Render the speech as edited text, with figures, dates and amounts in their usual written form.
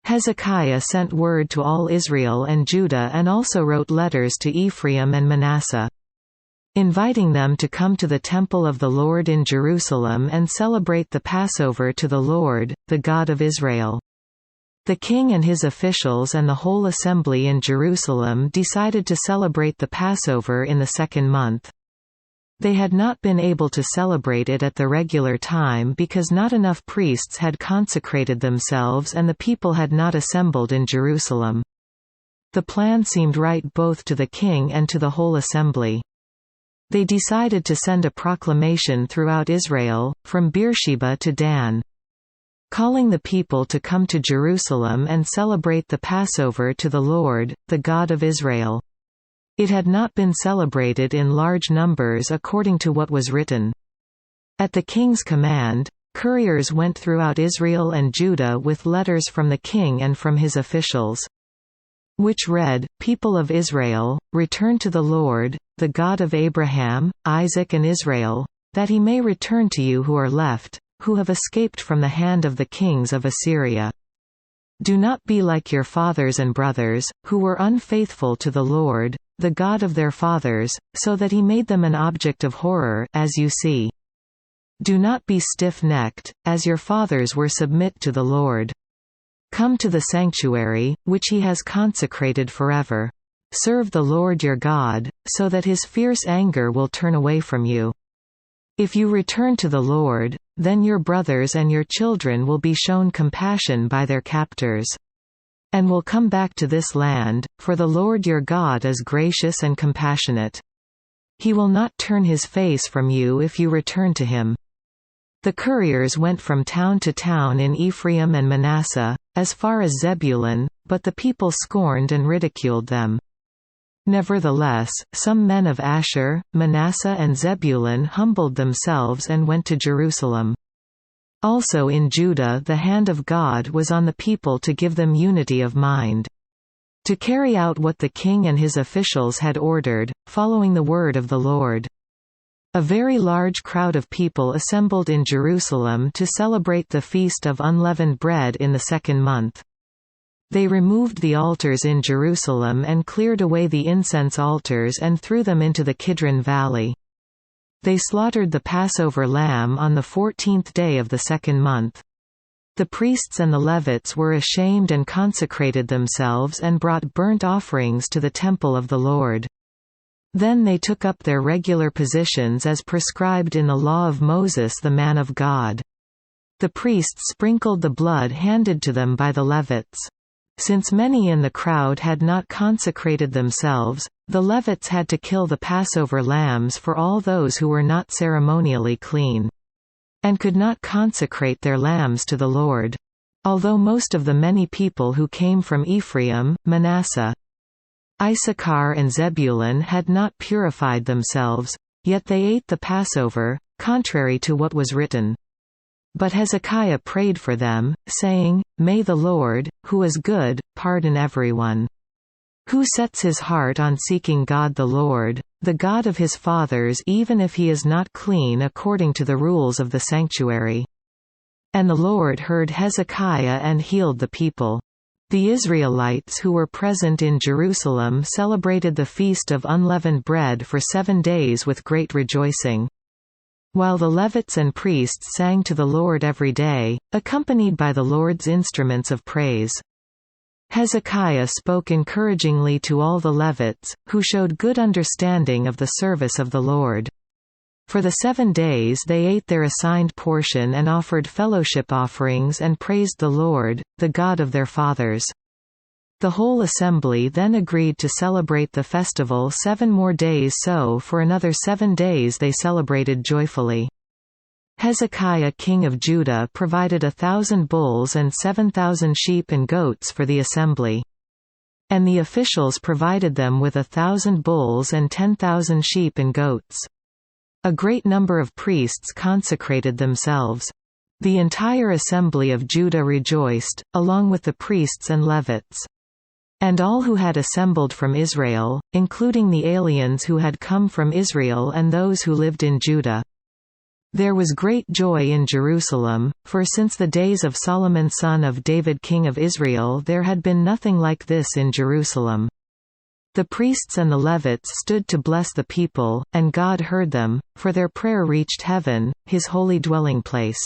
Hezekiah sent word to all Israel and Judah and also wrote letters to Ephraim and Manasseh, inviting them to come to the temple of the Lord in Jerusalem and celebrate the Passover to the Lord, the God of Israel. The king and his officials and the whole assembly in Jerusalem decided to celebrate the Passover in the second month. They had not been able to celebrate it at the regular time because not enough priests had consecrated themselves and the people had not assembled in Jerusalem. The plan seemed right both to the king and to the whole assembly. They decided to send a proclamation throughout Israel, from Beersheba to Dan, calling the people to come to Jerusalem and celebrate the Passover to the Lord, the God of Israel. It had not been celebrated in large numbers according to what was written. At the king's command, couriers went throughout Israel and Judah with letters from the king and from his officials, which read, "People of Israel, return to the Lord, the God of Abraham, Isaac and Israel, that he may return to you who are left, who have escaped from the hand of the kings of Assyria. Do not be like your fathers and brothers, who were unfaithful to the Lord, the God of their fathers, so that he made them an object of horror, as you see. Do not be stiff-necked, as your fathers were. Submit to the Lord. Come to the sanctuary, which he has consecrated forever. Serve the Lord your God, so that his fierce anger will turn away from you. If you return to the Lord, then your brothers and your children will be shown compassion by their captors, and will come back to this land, for the Lord your God is gracious and compassionate. He will not turn his face from you if you return to him." The couriers went from town to town in Ephraim and Manasseh, as far as Zebulun, but the people scorned and ridiculed them. Nevertheless, some men of Asher, Manasseh and Zebulun humbled themselves and went to Jerusalem. Also in Judah the hand of God was on the people to give them unity of mind, to carry out what the king and his officials had ordered, following the word of the Lord. A very large crowd of people assembled in Jerusalem to celebrate the Feast of Unleavened Bread in the second month. They removed the altars in Jerusalem and cleared away the incense altars and threw them into the Kidron Valley. They slaughtered the Passover lamb on the 14th day of the second month. The priests and the Levites were ashamed and consecrated themselves and brought burnt offerings to the temple of the Lord. Then they took up their regular positions as prescribed in the law of Moses the man of God. The priests sprinkled the blood handed to them by the Levites. Since many in the crowd had not consecrated themselves, the Levites had to kill the Passover lambs for all those who were not ceremonially clean, and could not consecrate their lambs to the Lord. Although most of the many people who came from Ephraim, Manasseh, Issachar and Zebulun had not purified themselves, yet they ate the Passover, contrary to what was written. But Hezekiah prayed for them, saying, "May the Lord, who is good, pardon everyone who sets his heart on seeking God the Lord, the God of his fathers, even if he is not clean according to the rules of the sanctuary." And the Lord heard Hezekiah and healed the people. The Israelites who were present in Jerusalem celebrated the Feast of Unleavened Bread for 7 days with great rejoicing, while the Levites and priests sang to the Lord every day, accompanied by the Lord's instruments of praise. Hezekiah spoke encouragingly to all the Levites, who showed good understanding of the service of the Lord. For the 7 days they ate their assigned portion and offered fellowship offerings and praised the Lord, the God of their fathers. The whole assembly then agreed to celebrate the festival 7 more days, so for another 7 days they celebrated joyfully. Hezekiah king of Judah provided 1,000 bulls and 7,000 sheep and goats for the assembly. And the officials provided them with 1,000 bulls and 10,000 sheep and goats. A great number of priests consecrated themselves. The entire assembly of Judah rejoiced, along with the priests and Levites, and all who had assembled from Israel, including the aliens who had come from Israel and those who lived in Judah. There was great joy in Jerusalem, for since the days of Solomon son of David king of Israel there had been nothing like this in Jerusalem. The priests and the Levites stood to bless the people, and God heard them, for their prayer reached heaven, his holy dwelling place.